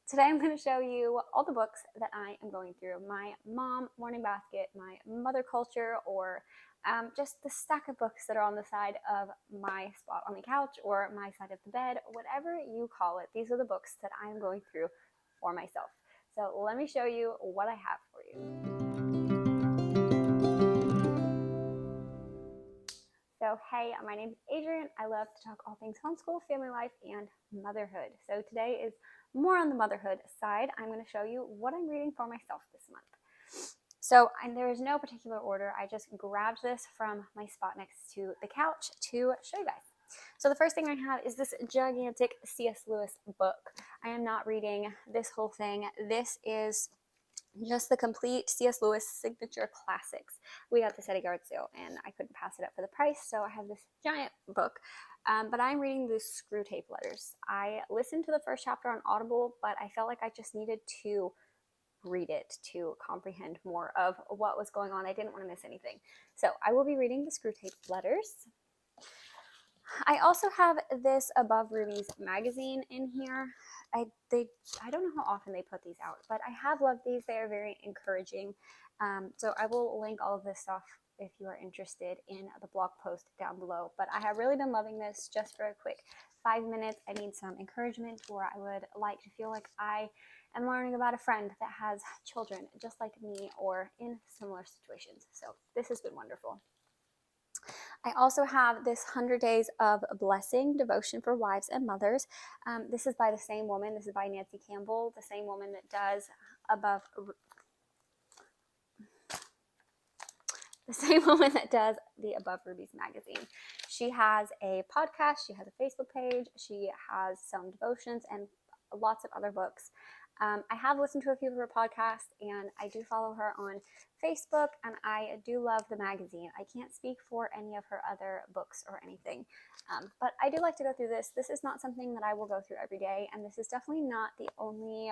Today I'm going to show you all the books that I am going through. My mom morning basket, my mother culture, or just the stack of books that are on the side of my spot on the couch or my side of the bed, whatever you call it. These are the books that I am going through for myself. So let me show you what I have for you. So hey, my name is Adrian. I love to talk all things homeschool, family life, and motherhood. So today is more on the motherhood side. I'm going to show you what I'm reading for myself this month. So there is no particular order. I just grabbed this from my spot next to the couch to show you guys. So the first thing I have is this gigantic C.S. Lewis book. I am not reading this whole thing. This is just the complete C.S. Lewis signature classics. We got this at a yard sale and I couldn't pass it up for the price, so I have this giant book. But I'm reading the Screw Tape Letters. I listened to the first chapter on Audible, but I felt like I just needed to read it to comprehend more of what was going on. I didn't want to miss anything. So I will be reading the Screw Tape Letters. I also have this Above Rubies magazine in here. I don't know how often they put these out, but I have loved these. They are very encouraging. So I will link all of this stuff if you are interested in the blog post down below. But I have really been loving this. Just for a quick 5 minutes, I need some encouragement, or I would like to feel like I am learning about a friend that has children just like me or in similar situations. So this has been wonderful. I also have this 100 Days of Blessing devotion for wives and mothers. This is by the same woman. This is by Nancy Campbell, the same woman that does the Above Rubies magazine. She has a podcast, she has a Facebook page, she has some devotions and lots of other books. I have listened to a few of her podcasts, and I do follow her on Facebook, and I do love the magazine. I can't speak for any of her other books or anything, but I do like to go through this. This is not something that I will go through every day, and this is definitely not the only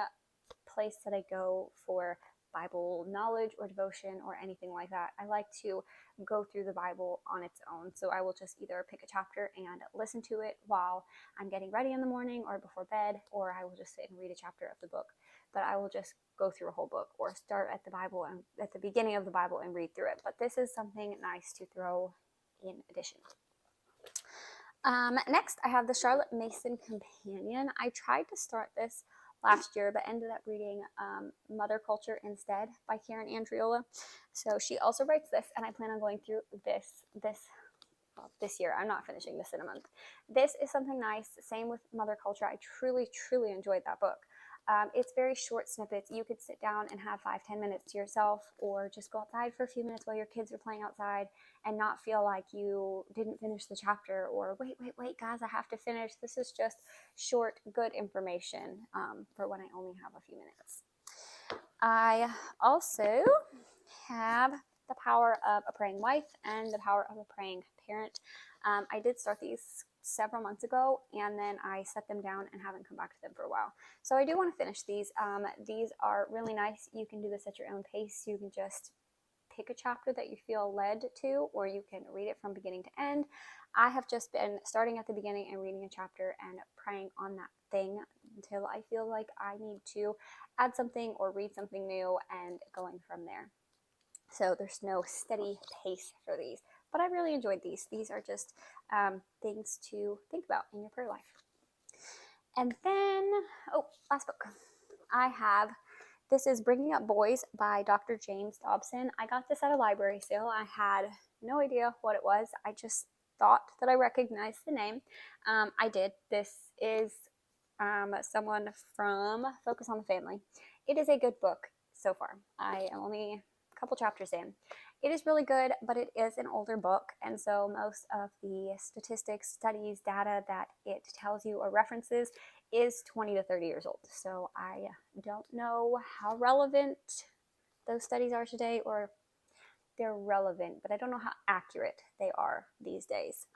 place that I go for Bible knowledge or devotion or anything like that. I like to go through the Bible on its own. So I will just either pick a chapter and listen to it while I'm getting ready in the morning or before bed, or I will just sit and read a chapter of the book. But I will just go through a whole book or start at the Bible and at the beginning of the Bible and read through it. But this is something nice to throw in addition. Next, I have the Charlotte Mason Companion. I tried to start this last year, but ended up reading Mother Culture instead by Karen Andriola. So she also writes this, and I plan on going through this year. I'm not finishing this in a month. This is something nice. Same with Mother Culture. I truly, truly enjoyed that book. It's very short snippets. You could sit down and have 5-10 minutes to yourself, or just go outside for a few minutes while your kids are playing outside and not feel like you didn't finish the chapter, or wait, guys, I have to finish. This is just short, good information for when I only have a few minutes. I also have The Power of a Praying Wife and The Power of a Praying Parent. I did start these several months ago, and then I set them down and haven't come back to them for a while. So I do want to finish these. These are really nice. You can do this at your own pace. You can just pick a chapter that you feel led to, or you can read it from beginning to end. I have just been starting at the beginning and reading a chapter and praying on that thing until I feel like I need to add something or read something new, and going from there. So there's no steady pace for these, but I really enjoyed these. These are just things to think about in your prayer life. And then, last book I have. This is Bringing Up Boys by Dr. James Dobson. I got this at a library sale. I had no idea what it was. I just thought that I recognized the name. I did. This is someone from Focus on the Family. It is a good book so far. I am only a couple chapters in. It is really good, but it is an older book, and so most of the statistics, studies, data that it tells you or references is 20 to 30 years old. So I don't know how relevant those studies are today, or they're relevant, but I don't know how accurate they are these days.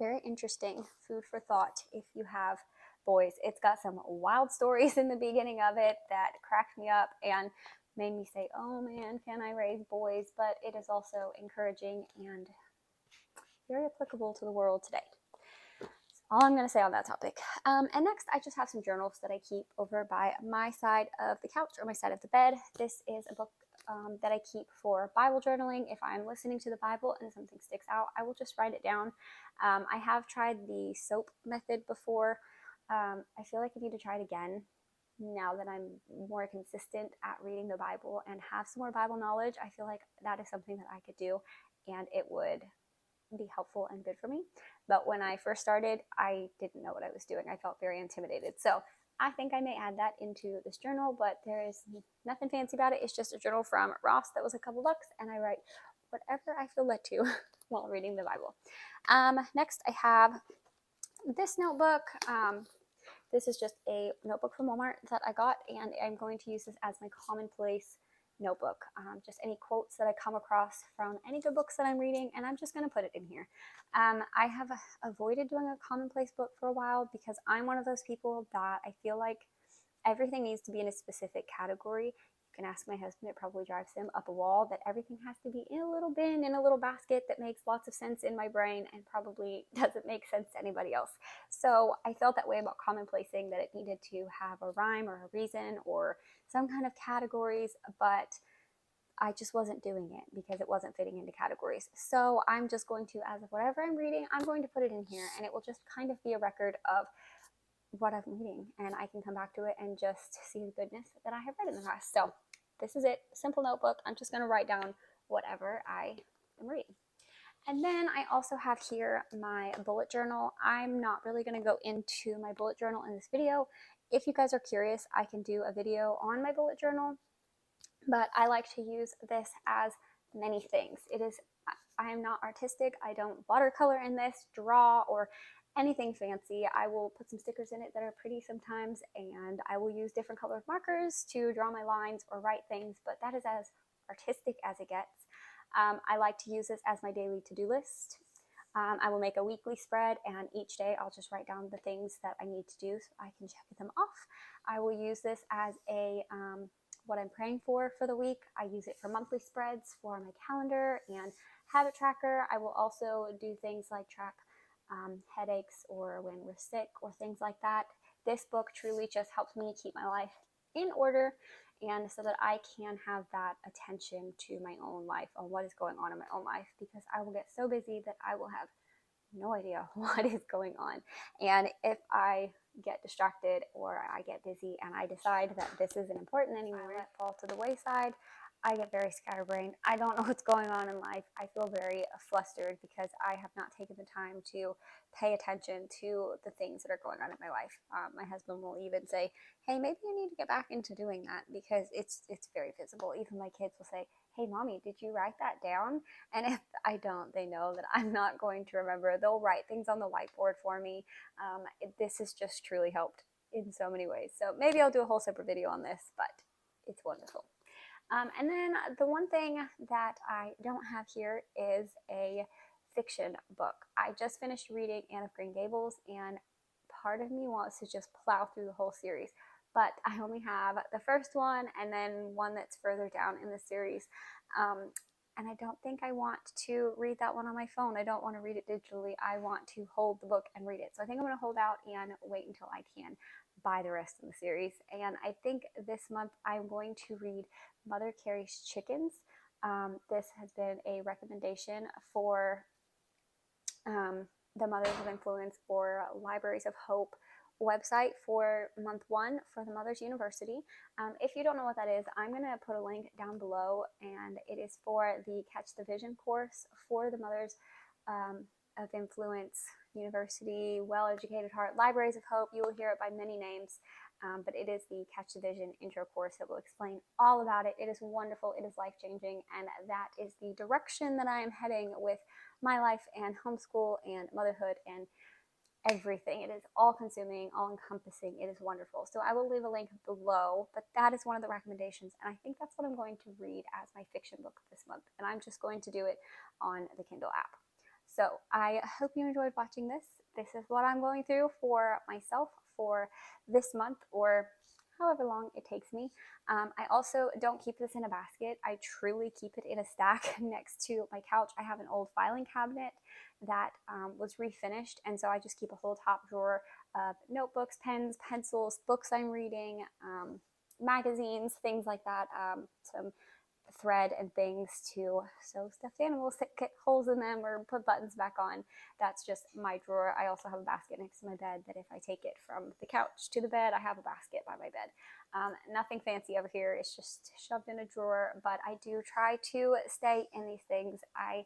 Very interesting, food for thought if you have boys. It's got some wild stories in the beginning of it that cracked me up and made me say, oh man, can I raise boys? But it is also encouraging and very applicable to the world today. So all I'm going to say on that topic. And next, I just have some journals that I keep over by my side of the couch or my side of the bed. This is a book that I keep for Bible journaling. If I'm listening to the Bible and something sticks out, I will just write it down. I have tried the SOAP method before. I feel like I need to try it again now that I'm more consistent at reading the Bible and have some more Bible knowledge. I feel like that is something that I could do, and it would be helpful and good for me. But when I first started, I didn't know what I was doing. I felt very intimidated. So I think I may add that into this journal, but there is nothing fancy about it. It's just a journal from Ross that was a couple bucks, and I write whatever I feel led to while reading the Bible. Next, I have this notebook. This is just a notebook from Walmart that I got, and I'm going to use this as my commonplace notebook. Just any quotes that I come across from any good books that I'm reading, and I'm just going to put it in here. I have avoided doing a commonplace book for a while because I'm one of those people that I feel like everything needs to be in a specific category. You can ask my husband, it probably drives him up a wall, that everything has to be in a little bin, in a little basket that makes lots of sense in my brain and probably doesn't make sense to anybody else. So I felt that way about commonplacing, that it needed to have a rhyme or a reason or some kind of categories, but I just wasn't doing it because it wasn't fitting into categories. So I'm just going to, as of whatever I'm reading, I'm going to put it in here, and it will just kind of be a record of what I'm reading, and I can come back to it and just see the goodness that I have read in the past. So this is it, simple notebook. I'm just going to write down whatever I am reading. And then I also have here my bullet journal. I'm not really going to go into my bullet journal in this video. If you guys are curious, I can do a video on my bullet journal, but I like to use this as many things. I am not artistic. I don't watercolor in this, draw, or anything fancy. I will put some stickers in it that are pretty sometimes, and I will use different colored markers to draw my lines or write things, but that is as artistic as it gets. I like to use this as my daily to-do list. I will make a weekly spread, and each day I'll just write down the things that I need to do so I can check them off. I will use this as a what I'm praying for the week. I use it for monthly spreads for my calendar and habit tracker. I will also do things like track headaches or when we're sick or things like that. This book truly just helps me keep my life in order, and so that I can have that attention to my own life, on what is going on in my own life, because I will get so busy that I will have no idea what is going on. And if I get distracted or I get busy and I decide that this isn't important anymore, I let fall to the wayside. I get very scatterbrained. I don't know what's going on in life. I feel very flustered because I have not taken the time to pay attention to the things that are going on in my life. My husband will even say, hey, maybe you need to get back into doing that, because it's very visible. Even my kids will say, hey, mommy, did you write that down? And if I don't, they know that I'm not going to remember. They'll write things on the whiteboard for me. This has just truly helped in so many ways. So maybe I'll do a whole separate video on this, but it's wonderful. And then the one thing that I don't have here is a fiction book. I just finished reading Anne of Green Gables, and part of me wants to just plow through the whole series, but I only have the first one and then one that's further down in the series. And I don't think I want to read that one on my phone. I don't want to read it digitally. I want to hold the book and read it. So I think I'm going to hold out and wait until I can buy the rest of the series. And I think this month I'm going to read Mother Carey's Chickens. This has been a recommendation for the Mothers of Influence or Libraries of Hope website for month 1 for the Mothers University. If you don't know what that is, I'm going to put a link down below, and it is for the Catch the Vision course for the Mothers of Influence University, Well-Educated Heart, Libraries of Hope. You will hear it by many names, but it is the Catch the Vision intro course that will explain all about it. It is wonderful. It is life-changing, and that is the direction that I am heading with my life and homeschool and motherhood and everything. It is all-consuming, all-encompassing. It is wonderful. So I will leave a link below, but that is one of the recommendations, and I think that's what I'm going to read as my fiction book this month, and I'm just going to do it on the Kindle app. So I hope you enjoyed watching this. This is what I'm going through for myself for this month, or however long it takes me. I also don't keep this in a basket. I truly keep it in a stack next to my couch. I have an old filing cabinet that was refinished, and so I just keep a whole top drawer of notebooks, pens, pencils, books I'm reading, magazines, things like that, some thread and things to sew stuffed animals that get holes in them or put buttons back on. That's just my drawer. I also have a basket next to my bed that if I take it from the couch to the bed, I have a basket by my bed. Nothing fancy over here. It's just shoved in a drawer, but I do try to stay in these things. I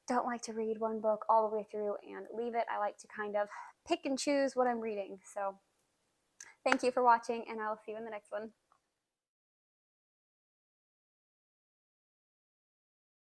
don't like to read one book all the way through and leave it. I like to kind of pick and choose what I'm reading. So thank you for watching, and I'll see you in the next one.